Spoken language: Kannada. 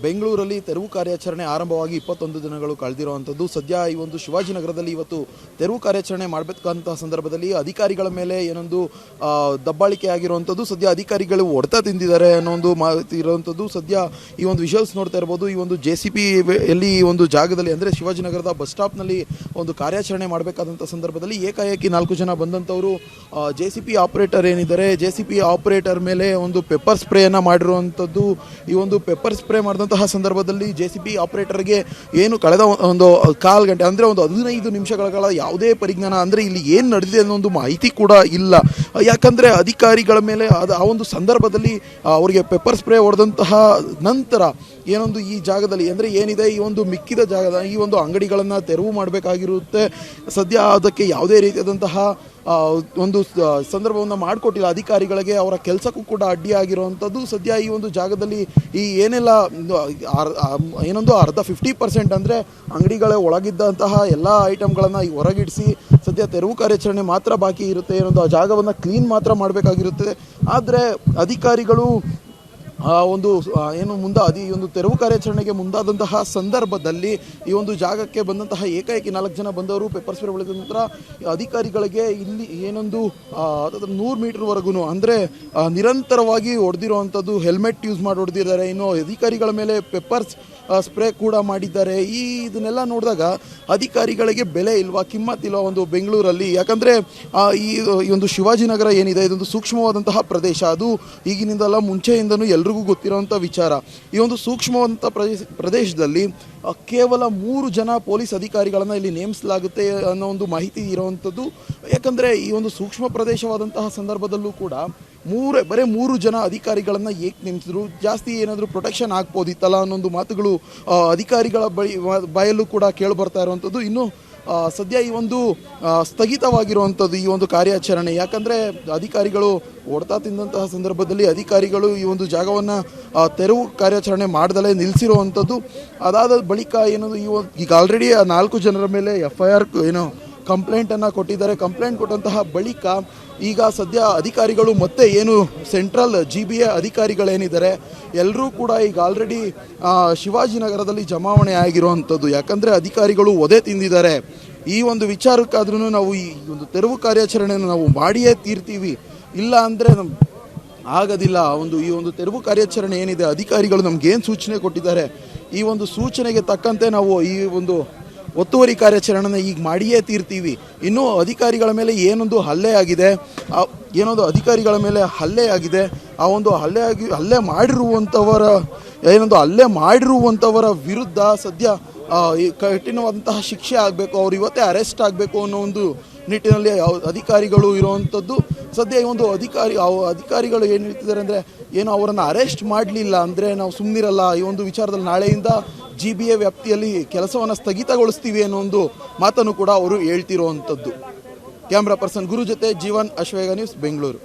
ಬೆಂಗಳೂರಲ್ಲಿ ತೆರವು ಕಾರ್ಯಾಚರಣೆ ಆರಂಭವಾಗಿ 21 ದಿನಗಳು ಕಳೆದಿರುವಂಥದ್ದು. ಸದ್ಯ ಈ ಒಂದು ಶಿವಾಜಿನಗರದಲ್ಲಿ ಇವತ್ತು ತೆರವು ಕಾರ್ಯಾಚರಣೆ ಮಾಡಬೇಕಂತ ಸಂದರ್ಭದಲ್ಲಿ ಅಧಿಕಾರಿಗಳ ಮೇಲೆ ಏನೊಂದು ದಬ್ಬಾಳಿಕೆ ಆಗಿರುವಂಥದ್ದು. ಸದ್ಯ ಅಧಿಕಾರಿಗಳು ಹೊಡೆತ ತಿಂದಿದ್ದಾರೆ ಅನ್ನೋ ಒಂದು ಮಾಹಿತಿ ಇರುವಂಥದ್ದು. ಸದ್ಯ ಈ ಒಂದು ವಿಷುವಲ್ಸ್ ನೋಡ್ತಾ ಇರ್ಬೋದು. ಈ ಒಂದು JCP ಎಲ್ಲಿ ಈ ಒಂದು ಜಾಗದಲ್ಲಿ ಅಂದರೆ ಶಿವಾಜಿನಗರದ ಬಸ್ ಸ್ಟಾಪ್ನಲ್ಲಿ ಒಂದು ಕಾರ್ಯಾಚರಣೆ ಮಾಡಬೇಕಾದಂಥ ಸಂದರ್ಭದಲ್ಲಿ ಏಕಾಏಕಿ 4 ಜನ ಬಂದಂಥವರು JCP ಆಪರೇಟರ್ ಏನಿದ್ದಾರೆ, JCP ಆಪರೇಟರ್ ಮೇಲೆ ಒಂದು ಪೆಪ್ಪರ್ ಸ್ಪ್ರೇಯನ್ನು ಮಾಡಿರುವಂಥದ್ದು. ಈ ಒಂದು ಪೆಪ್ಪರ್ ಸ್ಪ್ರೇ ಮಾಡಿದಂತಹ ಸಂದರ್ಭದಲ್ಲಿ JCP ಆಪರೇಟರ್ಗೆ ಏನು ಕಳೆದ ಒಂದು ಕಾಲು ಗಂಟೆ ಅಂದರೆ ಒಂದು 15 ನಿಮಿಷಗಳ ಕಾಲ ಯಾವುದೇ ಪರಿಜ್ಞಾನ ಅಂದರೆ ಇಲ್ಲಿ ಏನು ನಡೆದಿದೆ ಅನ್ನೋ ಒಂದು ಮಾಹಿತಿ ಕೂಡ ಇಲ್ಲ. ಯಾಕಂದರೆ ಅಧಿಕಾರಿಗಳ ಮೇಲೆ ಆ ಒಂದು ಸಂದರ್ಭದಲ್ಲಿ ಅವರಿಗೆ ಪೆಪ್ಪರ್ ಸ್ಪ್ರೇ ಹೊಡೆದಂತಹ ನಂತರ ಏನೊಂದು ಈ ಜಾಗದಲ್ಲಿ ಅಂದರೆ ಏನಿದೆ ಈ ಒಂದು ಮಿಕ್ಕಿದ ಜಾಗದ ಈ ಒಂದು ಅಂಗಡಿಗಳನ್ನು ತೆರವು ಮಾಡಬೇಕಾಗಿರುತ್ತೆ. ಸದ್ಯ ಅದಕ್ಕೆ ಯಾವುದೇ ರೀತಿಯಾದಂತಹ ಒಂದು ಸಂದರ್ಭವನ್ನು ಮಾಡಿಕೊಟ್ಟಿಲ್ಲ ಅಧಿಕಾರಿಗಳಿಗೆ. ಅವರ ಕೆಲಸಕ್ಕೂ ಕೂಡ ಅಡ್ಡಿಯಾಗಿರುವಂಥದ್ದು. ಸದ್ಯ ಈ ಒಂದು ಜಾಗದಲ್ಲಿ ಈ ಏನೆಲ್ಲ ಏನೊಂದು ಅರ್ಧ 50% ಅಂದರೆ ಅಂಗಡಿಗಳ ಒಳಗಿದ್ದಂತಹ ಎಲ್ಲ ಐಟಮ್ಗಳನ್ನು ಹೊರಗಿಡಿಸಿ ಸದ್ಯ ತೆರವು ಕಾರ್ಯಾಚರಣೆ ಮಾತ್ರ ಬಾಕಿ ಇರುತ್ತೆ. ಏನೊಂದು ಆ ಜಾಗವನ್ನು ಕ್ಲೀನ್ ಮಾತ್ರ ಮಾಡಬೇಕಾಗಿರುತ್ತೆ. ಆದರೆ ಅಧಿಕಾರಿಗಳು ಒಂದು ಏನು ಈ ಒಂದು ತೆರವು ಕಾರ್ಯಾಚರಣೆಗೆ ಮುಂದಾದಂತಹ ಸಂದರ್ಭದಲ್ಲಿ ಈ ಒಂದು ಜಾಗಕ್ಕೆ ಬಂದಂತಹ ಏಕಾಏಕಿ 4 ಜನ ಬಂದವರು ಪೆಪ್ಪರ್ ಸ್ಪ್ರೇ ಹೊಡೆದ ನಂತರ ಅಧಿಕಾರಿಗಳಿಗೆ ಇಲ್ಲಿ ಏನೊಂದು 100 ಮೀಟರ್ವರೆಗೂ ಅಂದರೆ ನಿರಂತರವಾಗಿ ಹೊಡೆದಿರುವಂಥದ್ದು. ಹೆಲ್ಮೆಟ್ ಯೂಸ್ ಮಾಡಿ ಹೊಡೆದಿದ್ದಾರೆ. ಇನ್ನು ಅಧಿಕಾರಿಗಳ ಮೇಲೆ ಪೆಪ್ಪರ್ ಸ್ಪ್ರೇ ಕೂಡ ಮಾಡಿದ್ದಾರೆ. ಇದನ್ನೆಲ್ಲ ನೋಡಿದಾಗ ಅಧಿಕಾರಿಗಳಿಗೆ ಬೆಲೆ ಇಲ್ವಾ, ಕಿಮ್ಮತ್ತಿಲ್ವಾ ಒಂದು ಬೆಂಗಳೂರಲ್ಲಿ? ಯಾಕಂದರೆ ಈ ಒಂದು ಶಿವಾಜಿನಗರ ಏನಿದೆ ಇದೊಂದು ಸೂಕ್ಷ್ಮವಾದಂತಹ ಪ್ರದೇಶ. ಅದು ಈಗಿನಿಂದಲ್ಲ ಮುಂಚೆಯಿಂದನೂ ಎಲ್ರಿಗೂ ಗೊತ್ತಿರೋವಂಥ ವಿಚಾರ. ಈ ಒಂದು ಸೂಕ್ಷ್ಮವಾದಂಥ ಪ್ರದೇಶದಲ್ಲಿ ಕೇವಲ 3 ಜನ ಪೊಲೀಸ್ ಅಧಿಕಾರಿಗಳನ್ನು ಇಲ್ಲಿ ನೇಮಿಸಲಾಗುತ್ತೆ ಅನ್ನೋ ಒಂದು ಮಾಹಿತಿ ಇರುವಂಥದ್ದು. ಯಾಕಂದರೆ ಈ ಒಂದು ಸೂಕ್ಷ್ಮ ಪ್ರದೇಶವಾದಂತಹ ಸಂದರ್ಭದಲ್ಲೂ ಕೂಡ ಬರೀ 3 ಜನ ಅಧಿಕಾರಿಗಳನ್ನು ಏಕೆ ನೇಮಿಸಿದ್ರು? ಜಾಸ್ತಿ ಏನಾದರೂ ಪ್ರೊಟೆಕ್ಷನ್ ಆಗ್ಬೋದಿತ್ತಲ್ಲ ಅನ್ನೊಂದು ಮಾತುಗಳು ಅಧಿಕಾರಿಗಳ ಬಾಯಲ್ಲೂ ಕೂಡ ಕೇಳಿಬರ್ತಾ ಇರುವಂಥದ್ದು. ಇನ್ನು ಸದ್ಯ ಈ ಒಂದು ಸ್ಥಗಿತವಾಗಿರುವಂಥದ್ದು ಈ ಒಂದು ಕಾರ್ಯಾಚರಣೆ. ಯಾಕಂದರೆ ಅಧಿಕಾರಿಗಳು ಹೊಡೆತ ತಿಂದಂತಹ ಸಂದರ್ಭದಲ್ಲಿ ಅಧಿಕಾರಿಗಳು ಈ ಒಂದು ಜಾಗವನ್ನು ತೆರವು ಕಾರ್ಯಾಚರಣೆ ಮಾಡ್ದಲೇ ನಿಲ್ಲಿಸಿರುವಂಥದ್ದು. ಅದಾದ ಬಳಿಕ ಈಗ ಆಲ್ರೆಡಿ 4 ಜನರ ಮೇಲೆ FIR ಕಂಪ್ಲೇಂಟನ್ನು ಕೊಟ್ಟಿದ್ದಾರೆ. ಕಂಪ್ಲೇಂಟ್ ಕೊಟ್ಟಂತಹ ಬಳಿಕ ಈಗ ಸದ್ಯ ಅಧಿಕಾರಿಗಳು ಮತ್ತೆ ಏನು ಸೆಂಟ್ರಲ್ GBA ಅಧಿಕಾರಿಗಳೇನಿದ್ದಾರೆ ಎಲ್ಲರೂ ಕೂಡ ಈಗ ಆಲ್ರೆಡಿ ಶಿವಾಜಿನಗರದಲ್ಲಿ ಜಮಾವಣೆ ಆಗಿರುವಂಥದ್ದು. ಯಾಕಂದರೆ ಅಧಿಕಾರಿಗಳು ಒದೆ ತಿಂದಿದ್ದಾರೆ. ಈ ಒಂದು ವಿಚಾರಕ್ಕಾದ್ರೂ ನಾವು ಈ ಒಂದು ತೆರವು ಕಾರ್ಯಾಚರಣೆಯನ್ನು ನಾವು ಮಾಡಿಯೇ ತೀರ್ತೀವಿ, ಇಲ್ಲ ಅಂದರೆ ಆಗೋದಿಲ್ಲ. ಈ ಒಂದು ತೆರವು ಕಾರ್ಯಾಚರಣೆ ಏನಿದೆ ಅಧಿಕಾರಿಗಳು ನಮಗೇನು ಸೂಚನೆ ಕೊಟ್ಟಿದ್ದಾರೆ ಈ ಒಂದು ಸೂಚನೆಗೆ ತಕ್ಕಂತೆ ನಾವು ಈ ಒಂದು ಒತ್ತುವರಿ ಕಾರ್ಯಾಚರಣೆನ ಈಗ ಮಾಡಿಯೇ ತೀರ್ತೀವಿ. ಇನ್ನೂ ಅಧಿಕಾರಿಗಳ ಮೇಲೆ ಏನೊಂದು ಹಲ್ಲೆ ಆಗಿದೆ, ಅಧಿಕಾರಿಗಳ ಮೇಲೆ ಹಲ್ಲೆ ಆಗಿದೆ. ಆ ಒಂದು ಹಲ್ಲೆ ಮಾಡಿರುವಂಥವರ ವಿರುದ್ಧ ಸದ್ಯ ಕಠಿಣವಾದಂತಹ ಶಿಕ್ಷೆ ಆಗಬೇಕು, ಅವ್ರು ಇವತ್ತೇ ಅರೆಸ್ಟ್ ಆಗಬೇಕು ಅನ್ನೋ ಒಂದು ನಿಟ್ಟಿನಲ್ಲಿ ಅಧಿಕಾರಿಗಳು ಇರುವಂಥದ್ದು. ಸದ್ಯ ಈ ಒಂದು ಅಧಿಕಾರಿಗಳು ಏನು ಹೇಳ್ತಿದ್ದಾರೆ ಅಂದರೆ ಅವರನ್ನು ಅರೆಸ್ಟ್ ಮಾಡಲಿಲ್ಲ ಅಂದರೆ ನಾವು ಸುಮ್ಮನಿರಲ್ಲ, ಈ ಒಂದು ವಿಚಾರದಲ್ಲಿ ನಾಳೆಯಿಂದ GBA ವ್ಯಾಪ್ತಿಯಲ್ಲಿ ಕೆಲಸವನ್ನು ಸ್ಥಗಿತಗೊಳಿಸ್ತೀವಿ ಅನ್ನೋ ಒಂದು ಮಾತನ್ನು ಕೂಡ ಅವರು ಹೇಳ್ತಿರುವಂಥದ್ದು. ಕ್ಯಾಮ್ರಾ ಪರ್ಸನ್ ಗುರು ಜೊತೆ ಜೀವನ್, ಅಶ್ವೇಗ ನ್ಯೂಸ್, ಬೆಂಗಳೂರು.